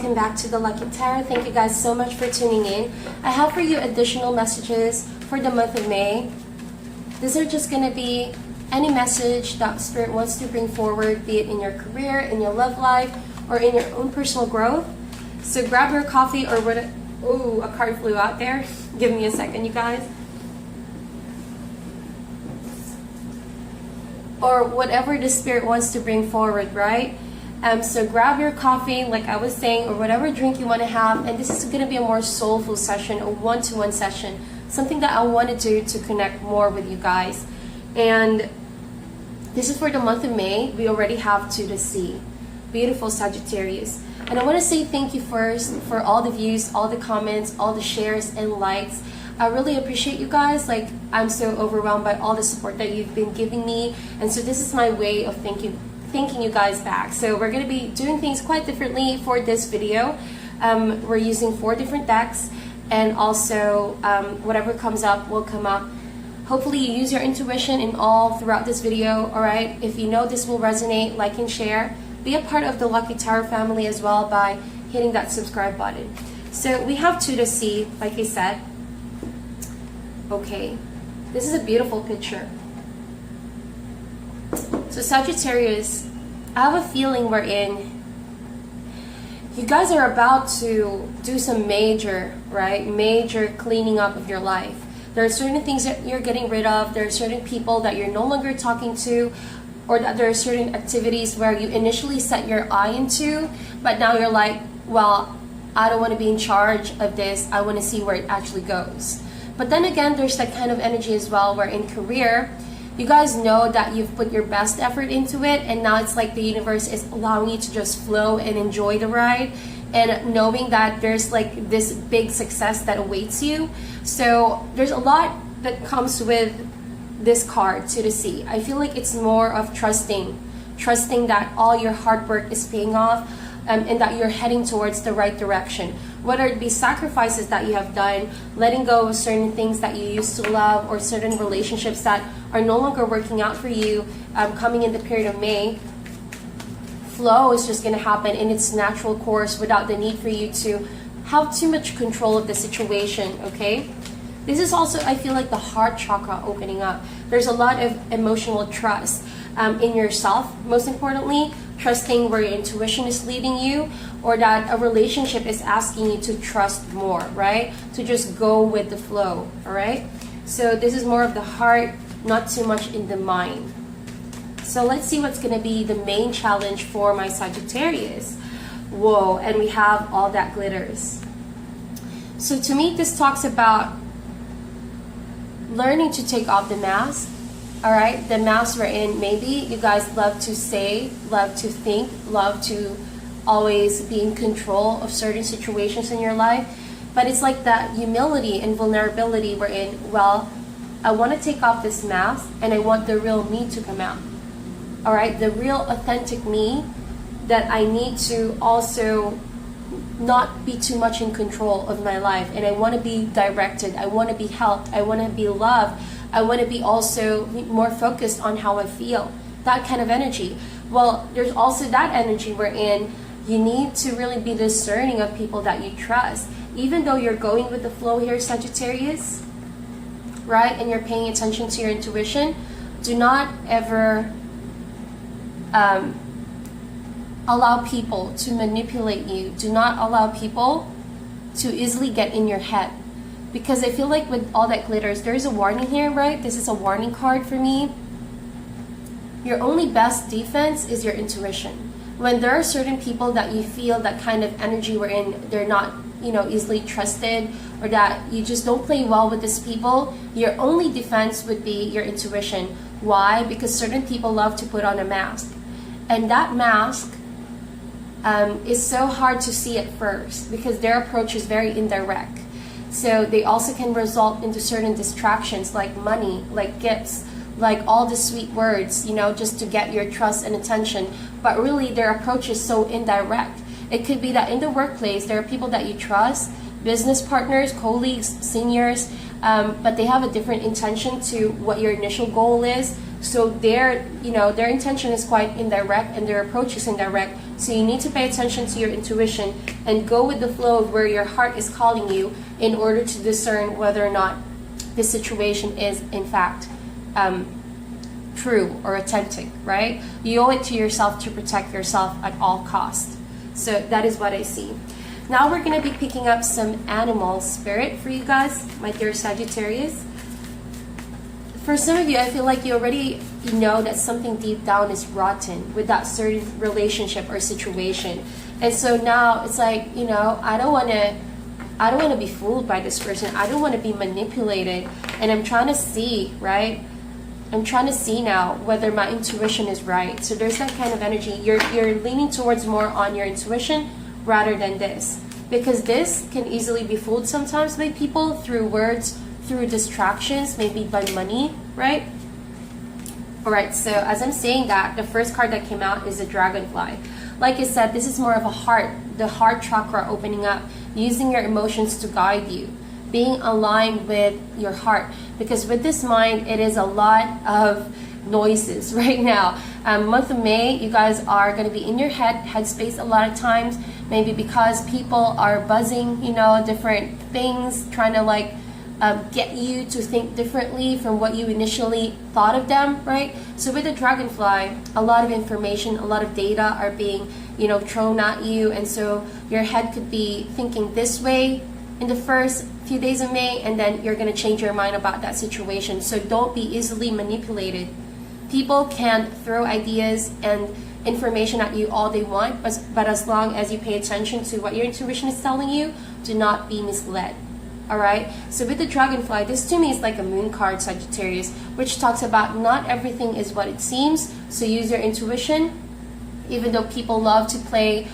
Welcome back to the Lucky Tarot. Thank you guys so much for tuning in. I have for you additional messages for the month of May. These are just going to be any message that Spirit wants to bring forward, be it in your career, in your love life, or in your own personal growth. So grab your coffee or what? Oh, a card flew out there. Give me a second, you guys. Or whatever the Spirit wants to bring forward, right? So grab your coffee, like I was saying, or whatever drink you want to have. And this is going to be a more soulful session, a one-to-one session. Something that I want to do to connect more with you guys. And this is for the month of May. We already have to the sea. Beautiful Sagittarius. And I want to say thank you first for all the views, all the comments, all the shares and likes. I really appreciate you guys. Like, I'm so overwhelmed by all the support that you've been giving me. And so this is my way of thanking you guys back. So we're going to be doing things quite differently for this video. We're using 4 different decks, and also whatever comes up will come up. Hopefully you use your intuition in all throughout this video. All right, if you know this will resonate, like and share. Be a part of the Lucky Tarot family as well by hitting that subscribe button. So we have 2 to see, like I said. Okay, this is a beautiful picture. So Sagittarius, I have a feeling we're in. You guys are about to do some major cleaning up of your life. There are certain things that you're getting rid of. There are certain people that you're no longer talking to, or that there are certain activities where you initially set your eye into, but now you're like, well, I don't want to be in charge of this. I want to see where it actually goes. But then again, there's that kind of energy as well where in career, you guys know that you've put your best effort into it, and now it's like the universe is allowing you to just flow and enjoy the ride, and knowing that there's like this big success that awaits you. So there's a lot that comes with this card, to the sea. I feel like it's more of trusting that all your hard work is paying off, and that you're heading towards the right direction. Whether it be sacrifices that you have done, letting go of certain things that you used to love, or certain relationships that are no longer working out for you, coming in the period of May, flow is just going to happen in its natural course without the need for you to have too much control of the situation, okay? This is also, I feel like, the heart chakra opening up. There's a lot of emotional trust in yourself, most importantly, trusting where your intuition is leading you, or that a relationship is asking you to trust more, right? To just go with the flow, all right? So this is more of the heart, not too much in the mind. So let's see what's going to be the main challenge for my Sagittarius. Whoa, and we have all that glitters. So to me, this talks about learning to take off the mask. All right, the mask we're in. Maybe you guys love to say, love to think, love to always be in control of certain situations in your life. But it's like that humility and vulnerability we're in. Well, I want to take off this mask, and I want the real me to come out. All right, the real authentic me, that I need to also not be too much in control of my life. And I want to be directed. I want to be helped. I want to be loved. I want to be also more focused on how I feel. That kind of energy. Well, there's also that energy we're in. You need to really be discerning of people that you trust. Even though you're going with the flow here, Sagittarius, right? And you're paying attention to your intuition, do not ever allow people to manipulate you. Do not allow people to easily get in your head. Because I feel like with all that glitters, there's a warning here, right? This is a warning card for me. Your only best defense is your intuition. When there are certain people that you feel that kind of energy we're in, they're not, easily trusted, or that you just don't play well with these people, your only defense would be your intuition. Why? Because certain people love to put on a mask. And that mask is so hard to see at first because their approach is very indirect. So they also can result into certain distractions like money, like gifts, like all the sweet words, just to get your trust and attention. But really their approach is so indirect. It could be that in the workplace, there are people that you trust, business partners, colleagues, seniors, but they have a different intention to what your initial goal is. So their, their intention is quite indirect and their approach is indirect. So you need to pay attention to your intuition and go with the flow of where your heart is calling you in order to discern whether or not this situation is in fact true or authentic, right? You owe it to yourself to protect yourself at all costs. So that is what I see. Now we're going to be picking up some animal spirit for you guys, my dear Sagittarius. For some of you, I feel like you already know that something deep down is rotten with that certain relationship or situation. And so now it's like, I don't want to be fooled by this person. I don't want to be manipulated. And I'm trying to see, right? I'm trying to see now whether my intuition is right. So there's that kind of energy. You're leaning towards more on your intuition rather than this. Because this can easily be fooled sometimes by people through words, through distractions, maybe by money, right? Alright, so as I'm saying that, the first card that came out is a dragonfly. Like I said, this is more of a heart, the heart chakra opening up, using your emotions to guide you, being aligned with your heart. Because with this mind, it is a lot of noises right now. Month of May, you guys are going to be in your headspace a lot of times, maybe because people are buzzing, different things, trying to get you to think differently from what you initially thought of them, right? So with the dragonfly, a lot of information, a lot of data are being, thrown at you, and so your head could be thinking this way in the first few days of May, and then you're going to change your mind about that situation. So don't be easily manipulated. People can throw ideas and information at you all they want, but as long as you pay attention to what your intuition is telling you, do not be misled. Alright, so with the dragonfly, this to me is like a moon card, Sagittarius, which talks about not everything is what it seems. So use your intuition, even though people love to play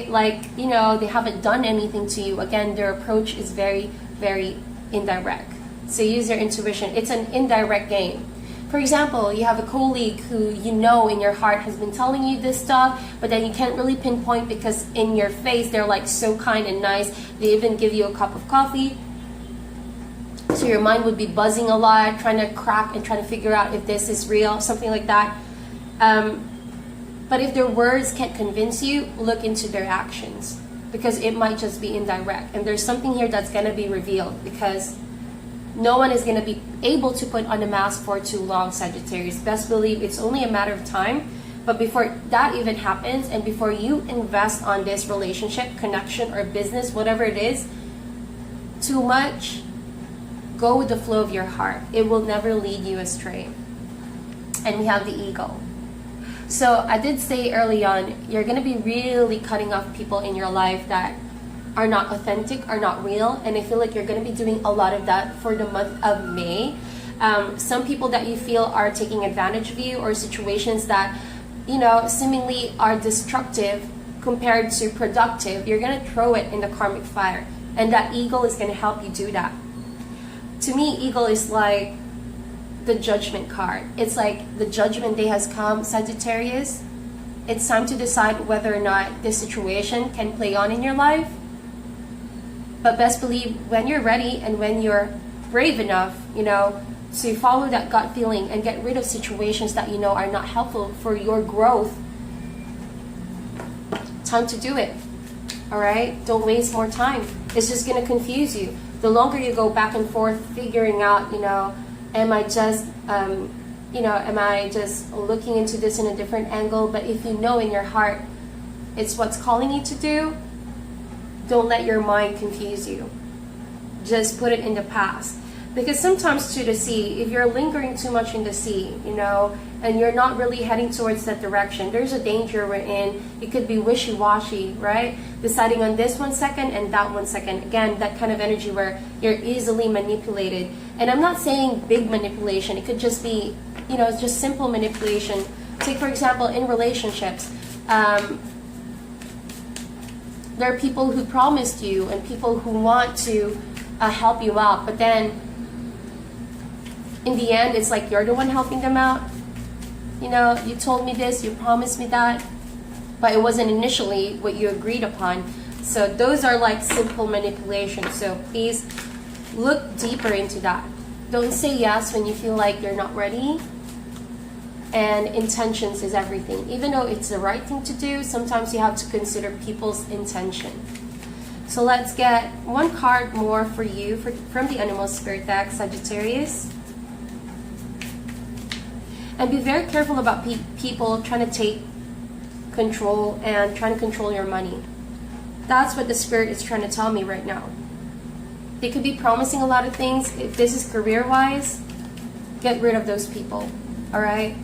like, they haven't done anything to you. Again, their approach is very, very indirect. So use your intuition. It's an indirect game. For example, you have a colleague who in your heart has been telling you this stuff, but then you can't really pinpoint because in your face they're like so kind and nice. They even give you a cup of coffee. So your mind would be buzzing a lot, trying to crack and trying to figure out if this is real, something like that. But if their words can't convince you, look into their actions, because it might just be indirect. And there's something here that's going to be revealed, because no one is going to be able to put on a mask for too long, Sagittarius. Best believe it's only a matter of time. But before that even happens, and before you invest on this relationship, connection, or business, whatever it is, too much, go with the flow of your heart. It will never lead you astray. And we have the ego. So I did say early on, you're going to be really cutting off people in your life that are not authentic, are not real, and I feel like you're going to be doing a lot of that for the month of May. Some people that you feel are taking advantage of you, or situations that seemingly are destructive compared to productive, you're going to throw it in the karmic fire, and that ego is going to help you do that. To me, ego is like the judgment card. It's like the judgment day has come, Sagittarius. It's time to decide whether or not this situation can play on in your life. But best believe, when you're ready and when you're brave enough, to follow that gut feeling and get rid of situations that are not helpful for your growth, time to do it. Alright? Don't waste more time. It's just going to confuse you. The longer you go back and forth figuring out, am I just looking into this in a different angle? But if you know in your heart it's what's calling you to do, don't let your mind confuse you. Just put it in the past. Because sometimes to the sea, if you're lingering too much in the sea, and you're not really heading towards that direction, there's a danger we're in. It could be wishy-washy, right? Deciding on this 1 second and that 1 second. Again, that kind of energy where you're easily manipulated. And I'm not saying big manipulation. It could just be, just simple manipulation. Take, for example, in relationships. There are people who promised you and people who want to help you out, but then in the end, it's like you're the one helping them out. You told me this, you promised me that, but it wasn't initially what you agreed upon. So those are like simple manipulations. So please look deeper into that. Don't say yes when you feel like you're not ready. And intentions is everything. Even though it's the right thing to do, sometimes you have to consider people's intention. So let's get one card more for you from the Animal Spirit deck, Sagittarius. And be very careful about people trying to take control and trying to control your money. That's what the Spirit is trying to tell me right now. They could be promising a lot of things. If this is career-wise, get rid of those people, all right?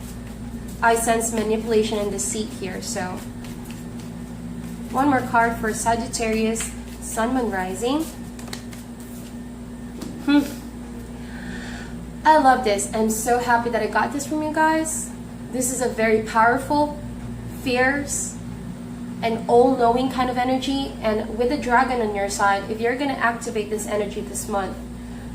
I sense manipulation and deceit here, so. One more card for Sagittarius, Sun, Moon, Rising. I love this. I'm so happy that I got this from you guys. This is a very powerful, fierce, and all-knowing kind of energy. And with the dragon on your side, if you're going to activate this energy this month,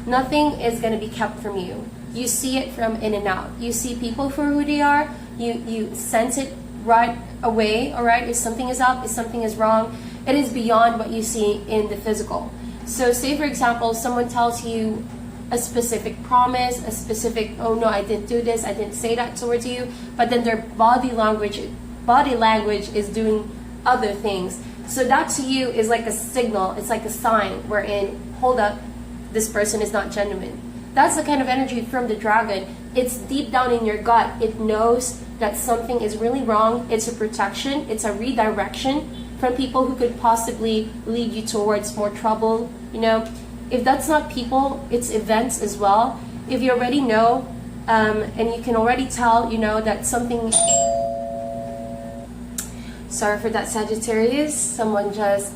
nothing is going to be kept from you. You see it from in and out. You see people for who they are. You sense it right away, all right? If something is up, if something is wrong, it is beyond what you see in the physical. So say, for example, someone tells you a specific promise, a specific, oh no, I didn't do this, I didn't say that towards you, but then their body language is doing other things. So that to you is like a signal, it's like a sign wherein, hold up, this person is not genuine. That's the kind of energy from the dragon. It's deep down in your gut. It knows that something is really wrong. It's a protection. It's a redirection from people who could possibly lead you towards more trouble. You know, if that's not people, it's events as well. If you already know, and you can already tell, you know, that something... Sorry for that, Sagittarius. Someone just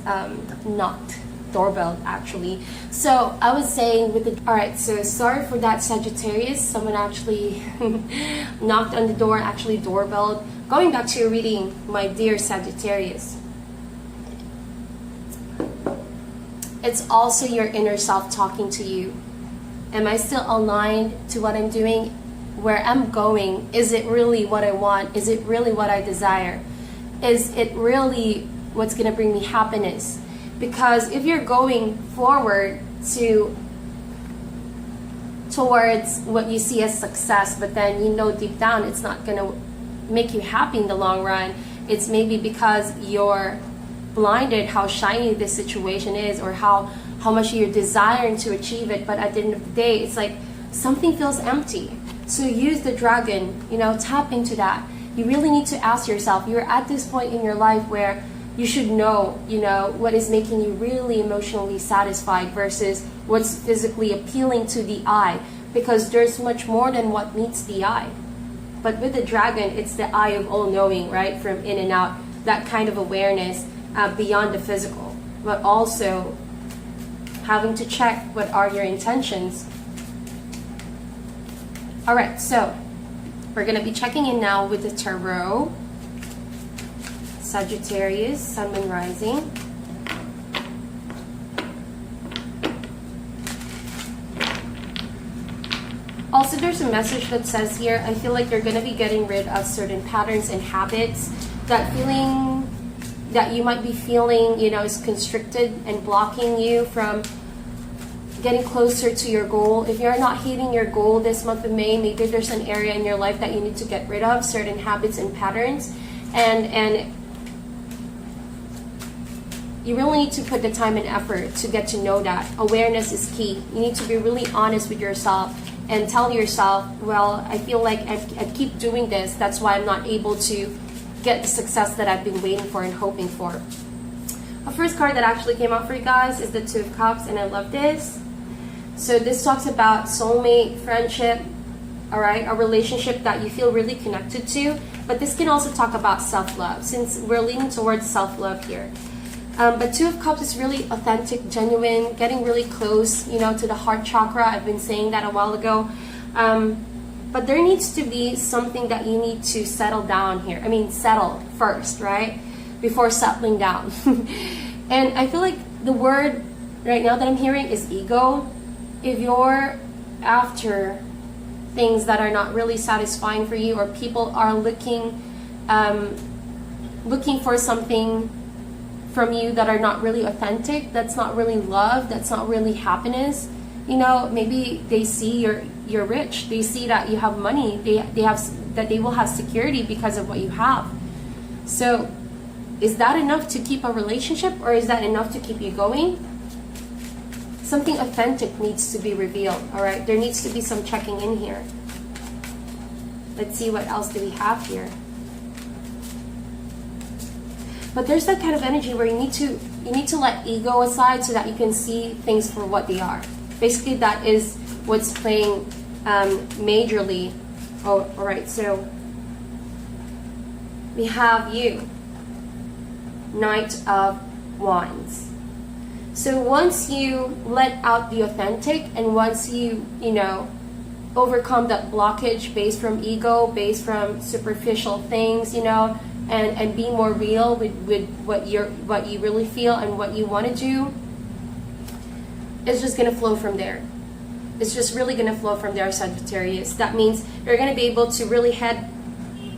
knocked. Doorbell, actually. So I was saying with the... Alright, so sorry for that, Sagittarius. Someone actually knocked on the door, actually doorbelled. Going back to your reading, my dear Sagittarius. It's also your inner self talking to you. Am I still aligned to what I'm doing? Where I'm going? Is it really what I want? Is it really what I desire? Is it really what's going to bring me happiness? Because if you're going forward towards what you see as success, but then you know deep down it's not going to make you happy in the long run, it's maybe because you're blinded how shiny this situation is, or how much you're desiring to achieve it, but at the end of the day, it's like something feels empty. So use the dragon, you know, tap into that. You really need to ask yourself, you're at this point in your life where you should know, you know, what is making you really emotionally satisfied versus what's physically appealing to the eye, because there's much more than what meets the eye. But with the dragon, it's the eye of all knowing, right? From in and out, that kind of awareness beyond the physical, but also having to check what are your intentions. All right, so we're going to be checking in now with the tarot. Sagittarius, Sun, Moon, Rising. Also, there's a message that says here, I feel like you're going to be getting rid of certain patterns and habits. That feeling that you might be feeling, you know, is constricted and blocking you from getting closer to your goal. If you're not hitting your goal this month of May, maybe there's an area in your life that you need to get rid of, certain habits and patterns. And you really need to put the time and effort to get to know that. Awareness is key. You need to be really honest with yourself and tell yourself, well, I feel like I keep doing this. That's why I'm not able to get the success that I've been waiting for and hoping for. The first card that actually came out for you guys is the Two of Cups, and I love this. So this talks about soulmate, friendship, all right, a relationship that you feel really connected to. But this can also talk about self-love, since we're leaning towards self-love here. But Two of Cups is really authentic, genuine, getting really close, you know, to the heart chakra. I've been saying that a while ago. But there needs to be something that you need to settle down here. I mean, settle first, right? Before settling down. And I feel like the word right now that I'm hearing is ego. If you're after things that are not really satisfying for you, or people are looking for something from you that are not really authentic, that's not really love, that's not really happiness, you know, maybe they see you're rich. They see that you have money. They will have security because of what you have. So is that enough to keep a relationship, or is that enough to keep you going? Something authentic needs to be revealed, all right? There needs to be some checking in here. Let's see what else do we have here. But there's that kind of energy where you need to let ego aside so that you can see things for what they are. Basically, that is what's playing majorly. Oh, all right, so we have you, Knight of Wands. So once you let out the authentic, and once you know, overcome that blockage based from ego, based from superficial things, you know, and be more real with what you really feel and what you want to do, it's just going to flow from there. It's just really going to flow from there, Sagittarius. That means you're going to be able to really head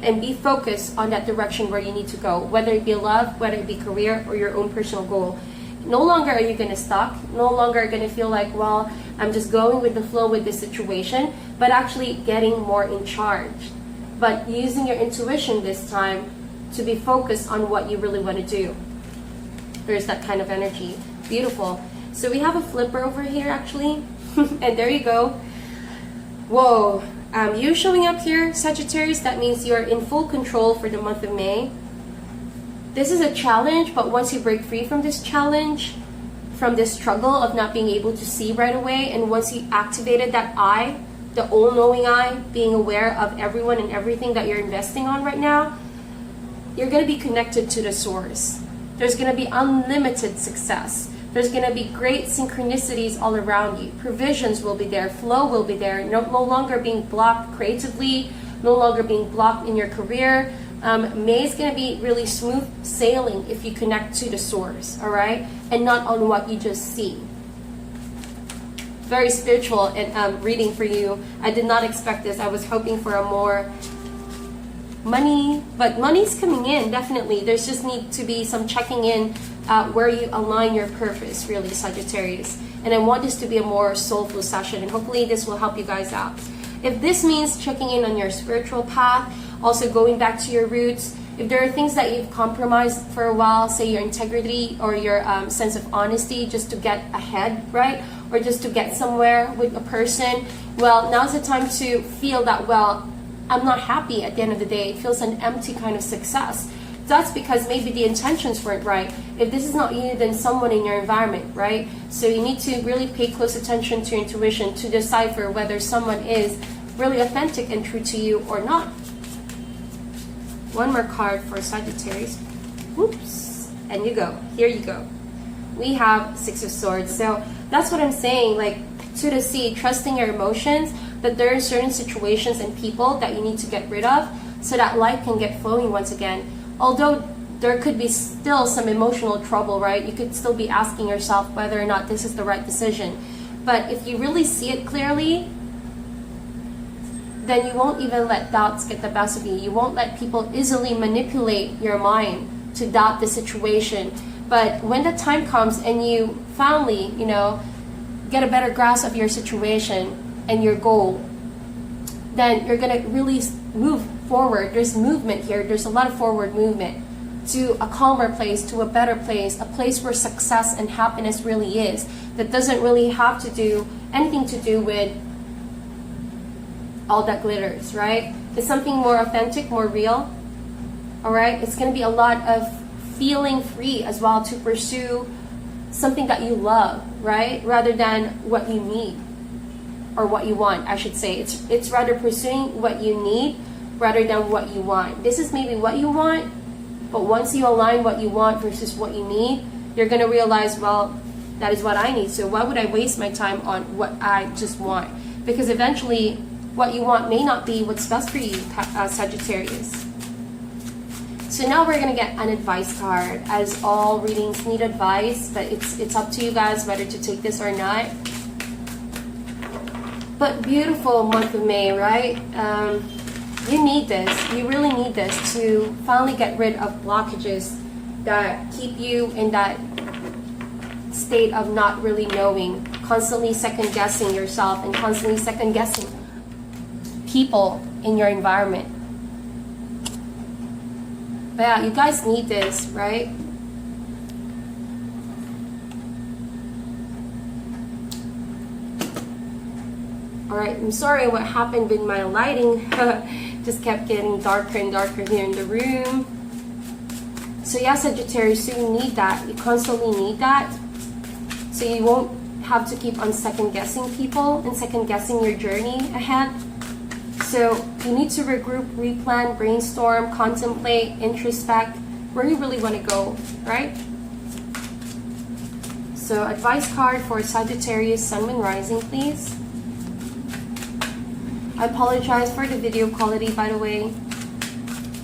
and be focused on that direction where you need to go, whether it be love, whether it be career, or your own personal goal. No longer are you going to stuck. No longer are you going to feel like, well, I'm just going with the flow with this situation, but actually getting more in charge. But using your intuition this time to be focused on what you really want to do. There's that kind of energy. Beautiful. So we have a flipper over here, actually. And there you go. Whoa. You showing up here, Sagittarius, that means you're in full control for the month of May. This is a challenge, but once you break free from this challenge, from this struggle of not being able to see right away, and once you activated that eye, the all-knowing eye, being aware of everyone and everything that you're investing on right now, you're going to be connected to the source. There's going to be unlimited success. There's going to be great synchronicities all around you. Provisions will be there. Flow will be there. No longer being blocked creatively. No longer being blocked in your career. May is going to be really smooth sailing if you connect to the source, all right? And not on what you just see. Very spiritual and reading for you. I did not expect this. I was hoping for a more money, but money's coming in, definitely. There's just need to be some checking in where you align your purpose, really, Sagittarius. And I want this to be a more soulful session, and hopefully this will help you guys out. If this means checking in on your spiritual path, also going back to your roots, if there are things that you've compromised for a while, say your integrity or your sense of honesty just to get ahead, right? Or just to get somewhere with a person, well, now's the time to feel that, well, I'm not happy at the end of the day. It feels an empty kind of success. That's because maybe the intentions weren't right. If this is not you, then someone in your environment, right? So you need to really pay close attention to your intuition to decipher whether someone is really authentic and true to you or not. One more card for Sagittarius. Oops. And you go. Here you go. We have Six of Swords. So that's what I'm saying. Like, to the sea, trusting your emotions, that there are certain situations and people that you need to get rid of so that life can get flowing once again. Although there could be still some emotional trouble, right? You could still be asking yourself whether or not this is the right decision. But if you really see it clearly, then you won't even let doubts get the best of you. You won't let people easily manipulate your mind to doubt the situation. But when the time comes and you finally, you know, get a better grasp of your situation and your goal, then you're going to really move forward. There's movement here. There's a lot of forward movement to a calmer place, to a better place, a place where success and happiness really is. That doesn't really have to do anything to do with all that glitters, right? It's something more authentic, more real, all right? It's going to be a lot of feeling free as well to pursue something that you love, right? Rather than what you need or what you want, I should say. It's rather pursuing what you need rather than what you want. This is maybe what you want, but once you align what you want versus what you need, you're going to realize, well, that is what I need. So why would I waste my time on what I just want? Because eventually, what you want may not be what's best for you, Sagittarius. So now we're going to get an advice card. As all readings need advice, but it's up to you guys whether to take this or not. But beautiful month of May, right? You need this. You really need this to finally get rid of blockages that keep you in that state of not really knowing constantly second guessing yourself and constantly second guessing people in your environment. But yeah, you guys need this, right? Alright, I'm sorry what happened with my lighting. Just kept getting darker and darker here in the room. So yeah, Sagittarius, so you need that. You constantly need that. So you won't have to keep on second guessing people and second guessing your journey ahead. So you need to regroup, replan, brainstorm, contemplate, introspect where you really want to go, right? So advice card for Sagittarius, Sun, Moon, Rising, please. I apologize for the video quality, by the way.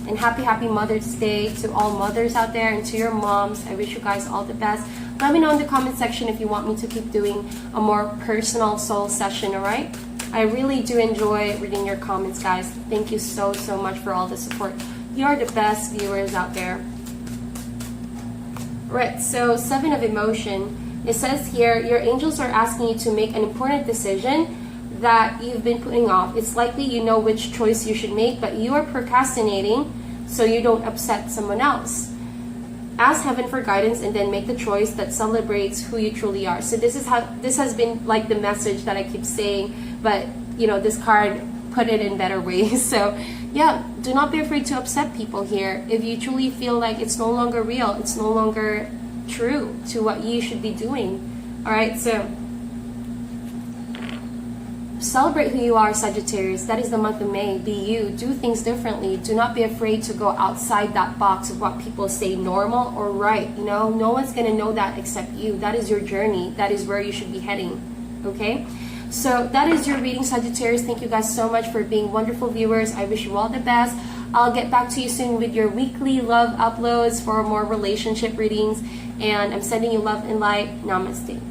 And happy Mother's Day to all mothers out there and to your moms. I wish you guys all the best. Let me know in the comment section if you want me to keep doing a more personal soul session, alright? I really do enjoy reading your comments, guys. Thank you so much for all the support. You are the best viewers out there. Right, so 7 of emotion. It says here, your angels are asking you to make an important decision that you've been putting off. It's likely you know which choice you should make, but you are procrastinating so you don't upset someone else. Ask heaven for guidance and then make the choice that celebrates who you truly are. So this has been like the message that I keep saying, but you know, this card put it in better ways. So yeah, do not be afraid to upset people here. If you truly feel like it's no longer real, it's no longer true to what you should be doing. All right, so celebrate who you are, Sagittarius. That is the month of May. Be you. Do things differently. Do not be afraid to go outside that box of what people say normal or right. You know, no one's going to know that except you. That is your journey. That is where you should be heading. Okay? So that is your reading, Sagittarius. Thank you guys so much for being wonderful viewers. I wish you all the best. I'll get back to you soon with your weekly love uploads for more relationship readings. And I'm sending you love and light. Namaste.